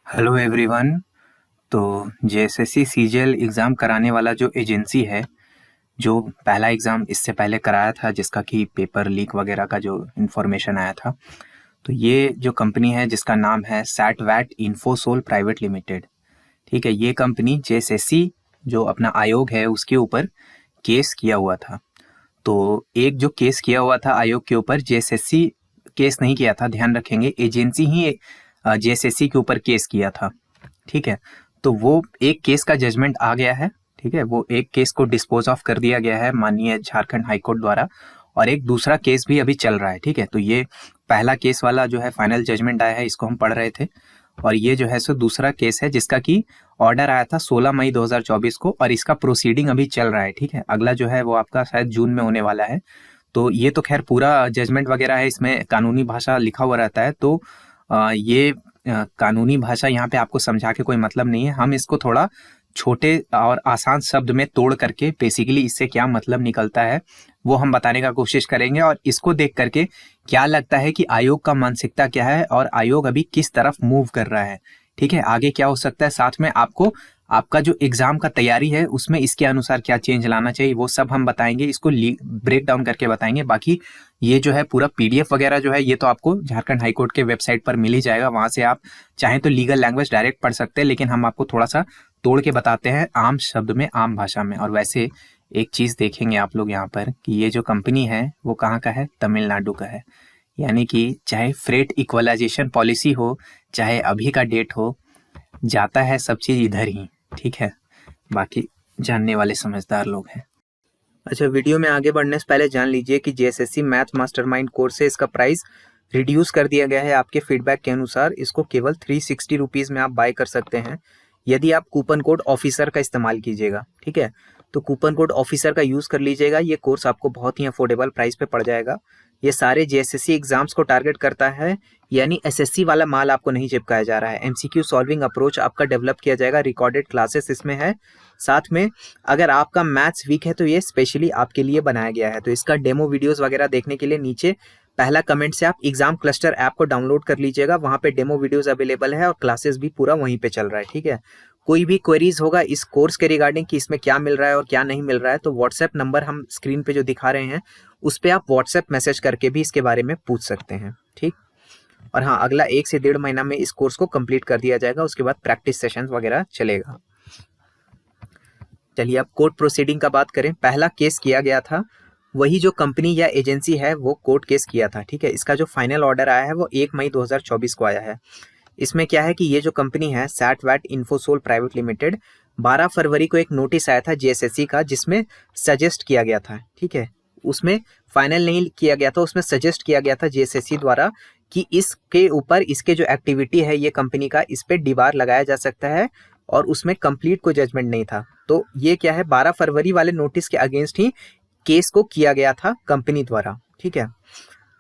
Hello everyone. तो JSSC CGL exam कराने वाला जो एजेंसी है, जो पहला एग्ज़ाम इससे पहले कराया था जिसका कि पेपर लीक वगैरह का जो इन्फॉर्मेशन आया था, तो ये जो कंपनी है जिसका नाम है सैट वैट इन्फोसोल प्राइवेट लिमिटेड। ठीक है, ये कंपनी जेएसएससी जो अपना आयोग है उसके ऊपर केस किया हुआ था। तो एक जो केस किया हुआ था आयोग के ऊपर, जेएसएससी केस नहीं किया था, ध्यान रखेंगे, एजेंसी ही जेएसएससी के ऊपर केस किया था। ठीक है, तो वो एक केस का जजमेंट आ गया है। ठीक है, वो एक केस को डिस्पोज ऑफ कर दिया गया है माननीय झारखंड हाईकोर्ट द्वारा, और एक दूसरा केस भी अभी चल रहा है। ठीक है, तो ये पहला केस वाला जो है फाइनल जजमेंट आया है, इसको हम पढ़ रहे थे, और ये जो है सो दूसरा केस है जिसका कि ऑर्डर आया था 16 मई 2024 को, और इसका प्रोसीडिंग अभी चल रहा है। ठीक है, अगला जो है वो आपका शायद जून में होने वाला है। तो ये तो खैर पूरा जजमेंट वगैरह है, इसमें कानूनी भाषा लिखा हुआ रहता है, तो ये कानूनी भाषा यहाँ पे आपको समझा के कोई मतलब नहीं है। हम इसको थोड़ा छोटे और आसान शब्द में तोड़ करके बेसिकली इससे क्या मतलब निकलता है वो हम बताने का कोशिश करेंगे, और इसको देख करके क्या लगता है कि आयोग का मानसिकता क्या है और आयोग अभी किस तरफ मूव कर रहा है। ठीक है, आगे क्या हो सकता है, साथ में आपको आपका जो एग्जाम का तैयारी है उसमें इसके अनुसार क्या चेंज लाना चाहिए वो सब हम बताएंगे, इसको ब्रेक डाउन करके बताएंगे। बाकी ये जो है पूरा पीडीएफ वगैरह जो है ये तो आपको झारखंड हाईकोर्ट के वेबसाइट पर मिल ही जाएगा, वहां से आप चाहें तो लीगल लैंग्वेज डायरेक्ट पढ़ सकते हैं, लेकिन हम आपको थोड़ा सा तोड़ के बताते हैं आम शब्द में, आम भाषा में। और वैसे एक चीज देखेंगे आप लोग यहाँ पर कि ये जो कंपनी है वो कहाँ का है, तमिलनाडु का है। यानी कि चाहे फ्रेट इक्वलाइजेशन पॉलिसी हो, चाहे अभी का डेट हो, जाता है सब चीज इधर ही। ठीक है, बाकी जानने वाले समझदार लोग हैं। अच्छा, वीडियो में आगे बढ़ने से पहले जान लीजिए कि जेएसएससी मैथ मास्टरमाइंड कोर्स है, इसका प्राइस रिड्यूस कर दिया गया है आपके फीडबैक के अनुसार। इसको केवल 360 रुपीज़ में आप बाय कर सकते हैं यदि आप कूपन कोड ऑफिसर का इस्तेमाल कीजिएगा। ठीक है, तो कूपन कोड ऑफिसर का यूज़ कर लीजिएगा, ये कोर्स आपको बहुत ही अफोर्डेबल प्राइस पे पड़ जाएगा। ये सारे जेएसएससी एग्जाम्स को टारगेट करता है, यानी एसएससी वाला माल आपको नहीं चिपकाया जा रहा है। एमसीक्यू सॉल्विंग अप्रोच आपका डेवलप किया जाएगा, रिकॉर्डेड क्लासेस इसमें है। साथ में अगर आपका मैथ्स वीक है तो ये स्पेशली आपके लिए बनाया गया है। तो इसका डेमो वीडियोस वगैरह देखने के लिए नीचे पहला कमेंट से आप एग्जाम क्लस्टर ऐप को डाउनलोड कर लीजिएगा, वहां पे डेमो वीडियोस अवेलेबल है और क्लासेस भी पूरा वहीं पे चल रहा है। ठीक है, कोई भी क्वेरीज होगा इस कोर्स के रिगार्डिंग कि इसमें क्या मिल रहा है और क्या नहीं मिल रहा है, तो व्हाट्सएप नंबर हम स्क्रीन पे जो दिखा रहे हैं उस पर आप व्हाट्सएप मैसेज करके भी इसके बारे में पूछ सकते हैं। ठीक, और हाँ, अगला 1 से 1.5 महीना में इस कोर्स को कंप्लीट कर दिया जाएगा, उसके बाद प्रैक्टिस सेशन वगैरह चलेगा। चलिए अब कोर्ट प्रोसीडिंग का बात करें। पहला केस किया गया था, वही जो कंपनी या एजेंसी है वो कोर्ट केस किया था। ठीक है, इसका जो फाइनल ऑर्डर आया है वो 1 मई 2024 को आया है। इसमें क्या है कि ये जो कंपनी है सैट वैट इन्फोसोल प्राइवेट लिमिटेड, 12 फरवरी को एक नोटिस आया था जेएसएससी का जिसमें सजेस्ट किया गया था। ठीक है, उसमें फाइनल नहीं किया गया था, उसमें सजेस्ट किया गया था जेएसएससी द्वारा कि इसके ऊपर इसके जो एक्टिविटी है ये कंपनी का, इस पे डीबार लगाया जा सकता है, और उसमें कंप्लीट कोई जजमेंट नहीं था। तो ये क्या है, 12 फरवरी वाले नोटिस के अगेंस्ट ही केस को किया गया था कंपनी द्वारा। ठीक है,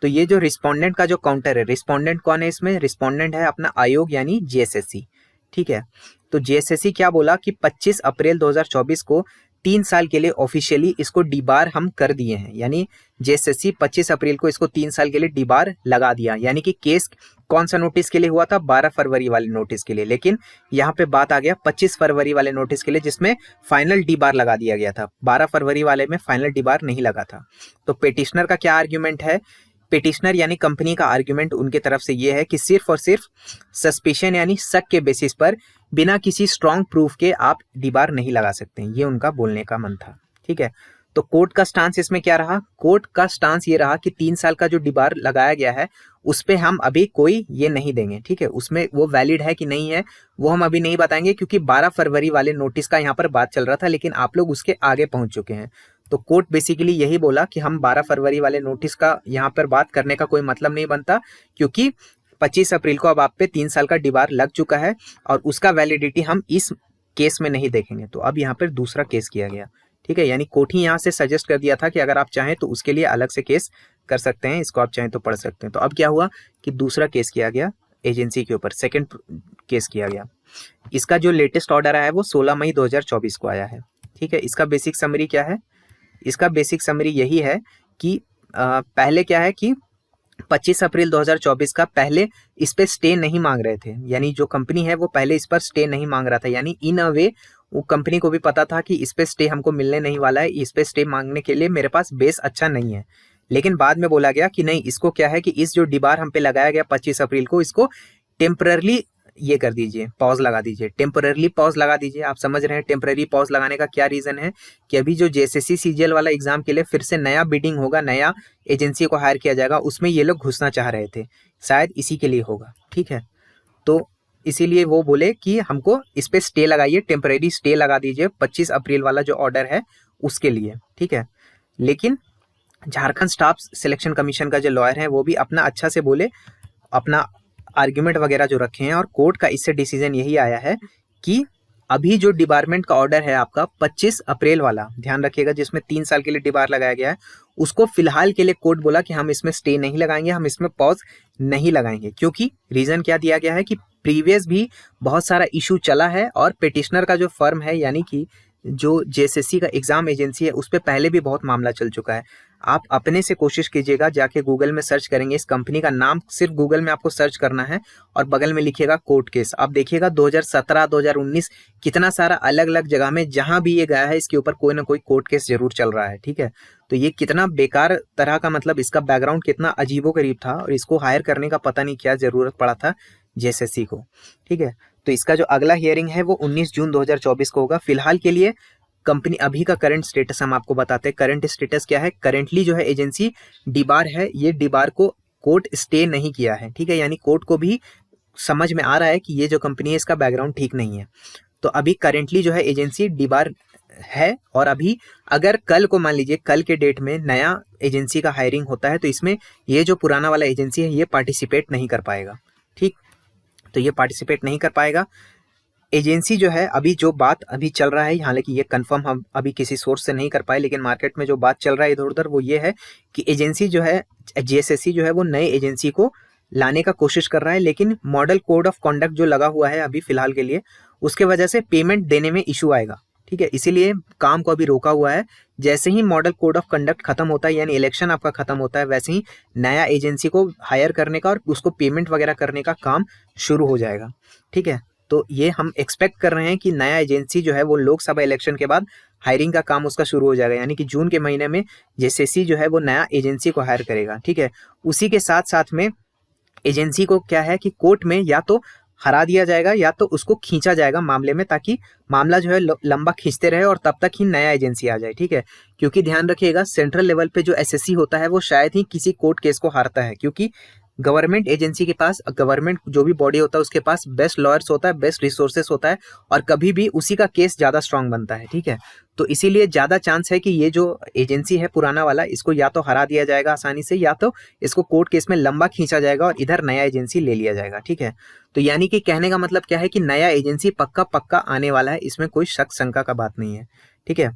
तो ये जो रिस्पोंडेंट का जो काउंटर है, रिस्पोंडेंट कौन है इसमें, रिस्पोंडेंट है अपना आयोग यानी जेएसएससी। ठीक है, तो जेएसएससी क्या बोला कि 25 अप्रैल 2024 को 3 साल के लिए ऑफिशियली इसको डीबार हम कर दिए हैं, यानी जेएसएससी 25 अप्रैल को इसको 3 साल के लिए डीबार लगा दिया। यानी कि केस कौन सा नोटिस के लिए हुआ था, 12 फरवरी वाले नोटिस के लिए, लेकिन यहाँ पे बात आ गया 25 फरवरी वाले नोटिस के लिए जिसमें फाइनल डीबार लगा दिया गया था। 12 फरवरी वाले में फाइनल डीबार नहीं लगा था। तो पिटिशनर का क्या आर्ग्यूमेंट है, पिटिशनर यानी कंपनी का आर्ग्यूमेंट उनके तरफ से ये है कि सिर्फ और सिर्फ सस्पिशन यानी शक के बेसिस पर बिना किसी स्ट्रॉन्ग प्रूफ के आप डीबार नहीं लगा सकते, ये उनका बोलने का मन था। ठीक है, तो कोर्ट का स्टांस इसमें क्या रहा, कोर्ट का स्टांस ये रहा कि 3 साल का जो डीबार लगाया गया है उस पे हम अभी कोई ये नहीं देंगे। ठीक है, उसमें वो वैलिड है कि नहीं है वो हम अभी नहीं बताएंगे, क्योंकि 12 फरवरी वाले नोटिस का यहाँ पर बात चल रहा था, लेकिन आप लोग उसके आगे पहुंच चुके हैं। तो कोर्ट बेसिकली यही बोला कि हम 12 फरवरी वाले नोटिस का यहाँ पर बात करने का कोई मतलब नहीं बनता, क्योंकि 25 अप्रैल को अब आप पे 3 साल का डीबार लग चुका है और उसका वैलिडिटी हम इस केस में नहीं देखेंगे। तो अब यहाँ पर दूसरा केस किया गया। ठीक है, यानी कोर्ट ही यहाँ से सजेस्ट कर दिया था कि अगर आप चाहें तो उसके लिए अलग से केस कर सकते हैं, इसको आप चाहें तो पढ़ सकते हैं। तो अब क्या हुआ कि दूसरा केस किया गया एजेंसी के ऊपर, सेकंड केस किया गया। इसका जो लेटेस्ट ऑर्डर आया है वो 16 मई 2024 को आया है। ठीक है, इसका बेसिक समरी क्या है, इसका बेसिक समरी यही है कि पहले क्या है कि 25 अप्रैल 2024 का पहले इस पे स्टे नहीं मांग रहे थे, यानी जो कंपनी है वो पहले इस पर स्टे नहीं मांग रहा था, यानी इन अ वे वो कंपनी को भी पता था कि इस पे स्टे हमको मिलने नहीं वाला है, इस पे स्टे मांगने के लिए मेरे पास बेस अच्छा नहीं है। लेकिन बाद में बोला गया कि नहीं, इसको क्या है कि इस जो डिबार हम पे लगाया गया 25 अप्रैल को, इसको टेम्पररली ये कर दीजिए, पॉज लगा दीजिए, टेम्पररली पॉज लगा दीजिए। आप समझ रहे हैं टेम्पररी पॉज लगाने का क्या रीजन है, कि अभी जो जेएसएससी सीजीएल वाला एग्जाम के लिए फिर से नया बिडिंग होगा, नया एजेंसी को हायर किया जाएगा, उसमें ये लोग घुसना चाह रहे थे, शायद इसी के लिए होगा। ठीक है, तो इसीलिए वो बोले कि हमको इस पे स्टे लगाइए, टेम्पररी स्टे लगा दीजिए 25 अप्रैल वाला जो ऑर्डर है उसके लिए। ठीक है, लेकिन झारखंड स्टाफ सिलेक्शन कमीशन का जो लॉयर है वो भी अपना अच्छा से बोले, अपना आर्ग्यूमेंट वगैरह जो रखे हैं, और कोर्ट का इससे डिसीजन यही आया है कि अभी जो डिबारमेंट का ऑर्डर है आपका 25 अप्रैल वाला, ध्यान रखिएगा, जिसमें 3 साल के लिए डिबार लगाया गया है, उसको फिलहाल के लिए कोर्ट बोला कि हम इसमें स्टे नहीं लगाएंगे, हम इसमें पॉज नहीं लगाएंगे। क्योंकि रीजन क्या दिया गया है कि प्रीवियस भी बहुत सारा इशू चला है, और पिटिशनर का जो फर्म है, यानी कि जो जेएसएससी का एग्जाम एजेंसी है, उस पर पहले भी बहुत मामला चल चुका है। आप अपने से कोशिश कीजिएगा, जाके गूगल में सर्च करेंगे, इस कंपनी का नाम सिर्फ गूगल में आपको सर्च करना है और बगल में लिखिएगा कोर्ट केस। आप देखिएगा 2017 2019 कितना सारा अलग अलग जगह में जहां भी ये गया है, इसके ऊपर कोई ना कोई कोर्ट केस जरूर चल रहा है। ठीक है, तो ये कितना बेकार तरह का, मतलब इसका बैकग्राउंड कितना अजीबो गरीब था, और इसको हायर करने का पता नहीं क्या जरूरत पड़ा था जेएसएससी को। ठीक है, तो इसका जो अगला हियरिंग है वो 19 जून 2024 को होगा। फिलहाल के लिए कंपनी अभी का करंट स्टेटस हम आपको बताते हैं। करंट स्टेटस क्या है, करेंटली जो है एजेंसी डिबार है, ये डिबार को कोर्ट स्टे नहीं किया है। ठीक है, यानी कोर्ट को भी समझ में आ रहा है कि ये जो कंपनी है इसका बैकग्राउंड ठीक नहीं है। तो अभी करेंटली जो है एजेंसी डिबार है, और अभी अगर कल को मान लीजिए कल के डेट में नया एजेंसी का हायरिंग होता है, तो इसमें ये जो पुराना वाला एजेंसी है ये पार्टिसिपेट नहीं कर पाएगा। ठीक, तो ये पार्टिसिपेट नहीं कर पाएगा। एजेंसी जो है, अभी जो बात अभी चल रहा है, हालांकि ये कंफर्म हम अभी किसी सोर्स से नहीं कर पाए, लेकिन मार्केट में जो बात चल रहा है इधर उधर, वो ये है कि एजेंसी जो है, जेएसएससी जो है, वो नए एजेंसी को लाने का कोशिश कर रहा है, लेकिन मॉडल कोड ऑफ कंडक्ट जो लगा हुआ है अभी फिलहाल के लिए, उसके वजह से पेमेंट देने में इशू आएगा। ठीक है, इसीलिए काम को अभी रोका हुआ है। जैसे ही मॉडल कोड ऑफ कंडक्ट खत्म होता है, यानी इलेक्शन आपका खत्म होता है, वैसे ही नया एजेंसी को हायर करने का और उसको पेमेंट वगैरह करने का काम शुरू हो जाएगा। ठीक है, तो ये हम एक्सपेक्ट कर रहे हैं कि नया एजेंसी जो है वो लोकसभा इलेक्शन के बाद हायरिंग का काम उसका शुरू हो जाएगा, यानी कि जून के महीने में जेएसएससी जो है वो नया एजेंसी को हायर करेगा। ठीक है, उसी के साथ साथ में एजेंसी को क्या है कि कोर्ट में या तो हरा दिया जाएगा या तो उसको खींचा जाएगा मामले में, ताकि मामला जो है लंबा खींचते रहे और तब तक ही नया एजेंसी आ जाए। ठीक है, क्योंकि ध्यान रखिएगा सेंट्रल लेवल पे जो एसएससी होता है वो शायद ही किसी कोर्ट केस को हारता है, क्योंकि गवर्नमेंट एजेंसी के पास, गवर्नमेंट जो भी बॉडी होता है उसके पास बेस्ट लॉयर्स होता है, बेस्ट रिसोर्सेस होता है, और कभी भी उसी का केस ज़्यादा स्ट्रांग बनता है। ठीक है, तो इसीलिए ज़्यादा चांस है कि ये जो एजेंसी है पुराना वाला, इसको या तो हरा दिया जाएगा आसानी से, या तो इसको कोर्ट केस में लंबा खींचा जाएगा और इधर नया एजेंसी ले लिया जाएगा। ठीक है, तो यानी कि कहने का मतलब क्या है कि नया एजेंसी पक्का पक्का आने वाला है, इसमें कोई शक शंका का बात नहीं है। ठीक है,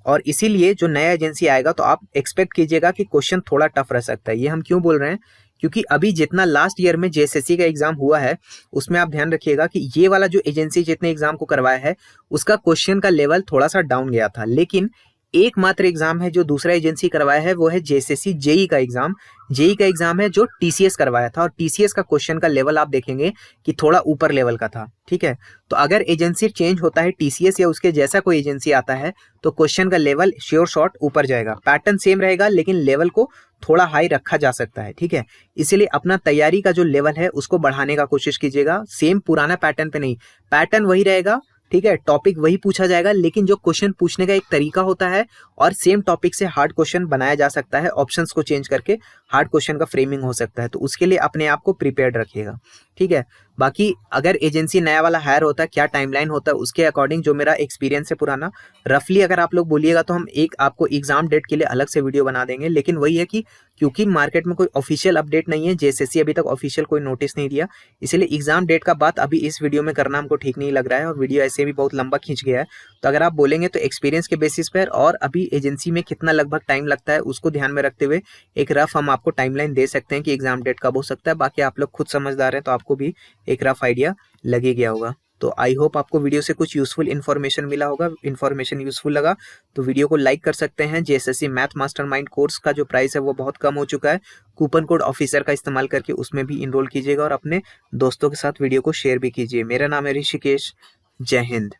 और इसीलिए जो नया एजेंसी आएगा तो आप एक्सपेक्ट कीजिएगा कि क्वेश्चन थोड़ा टफ रह सकता है। ये हम क्यों बोल रहे हैं, क्योंकि अभी जितना लास्ट ईयर में जेएसएससी का एग्जाम हुआ है, उसमें आप ध्यान रखिएगा कि ये वाला जो एजेंसी जितने एग्जाम को करवाया है उसका क्वेश्चन का लेवल थोड़ा सा डाउन गया था, लेकिन एकमात्र एग्जाम है जो दूसरा एजेंसी करवाया है वो है जेएसएससी जेई का एग्जाम। जेई का एग्जाम है जो टीसीएस करवाया था, और टीसीएस का क्वेश्चन का लेवल आप देखेंगे कि थोड़ा ऊपर लेवल का था। ठीक है, तो अगर एजेंसी चेंज होता है, टीसीएस या उसके जैसा कोई एजेंसी आता है, तो क्वेश्चन का लेवल श्योर शॉट ऊपर जाएगा। पैटर्न सेम रहेगा लेकिन लेवल को थोड़ा हाई रखा जा सकता है। ठीक है, इसीलिए अपना तैयारी का जो लेवल है उसको बढ़ाने का कोशिश कीजिएगा। सेम पुराना पैटर्न पे नहीं, पैटर्न वही रहेगा। ठीक है, टॉपिक वही पूछा जाएगा, लेकिन जो क्वेश्चन पूछने का एक तरीका होता है, और सेम टॉपिक से हार्ड क्वेश्चन बनाया जा सकता है, ऑप्शंस को चेंज करके हार्ड क्वेश्चन का फ्रेमिंग हो सकता है। तो उसके लिए अपने आप को प्रिपेयर्ड रखिएगा। ठीक है, बाकी अगर एजेंसी नया वाला हायर होता है, क्या टाइमलाइन होता है, उसके अकॉर्डिंग जो मेरा एक्सपीरियंस है पुराना, रफली अगर आप लोग बोलिएगा तो हम एक आपको एग्जाम डेट के लिए अलग से वीडियो बना देंगे। लेकिन वही है कि क्योंकि मार्केट में कोई ऑफिशियल अपडेट नहीं है, जेएसएससी अभी तक ऑफिशियल कोई नोटिस नहीं दिया, इसलिए एग्जाम डेट का बात अभी इस वीडियो में करना हमको ठीक नहीं लग रहा है, और वीडियो ऐसे भी बहुत लंबा खींच गया है। तो अगर आप बोलेंगे तो एक्सपीरियंस के बेसिस पर और अभी एजेंसी में कितना लगभग टाइम लगता है उसको ध्यान में रखते हुए एक रफ हम आपको टाइमलाइन दे सकते हैं कि एग्जाम डेट कब हो सकता है। बाकी आप लोग खुद समझदार हैं तो आपको भी एक रफ आइडिया लगे गया होगा। तो आई होप आपको वीडियो से कुछ यूजफुल इन्फॉर्मेशन मिला होगा, इन्फॉर्मेशन यूजफुल लगा तो वीडियो को लाइक कर सकते हैं। जेएसएससी मैथ मास्टरमाइंड कोर्स का जो प्राइस है वो बहुत कम हो चुका है। कूपन कोड ऑफिसर का इस्तेमाल करके उसमें भी इनरोल कीजिएगा और अपने दोस्तों के साथ वीडियो को शेयर भी कीजिए। मेरा नाम है ऋषिकेश। जय हिंद।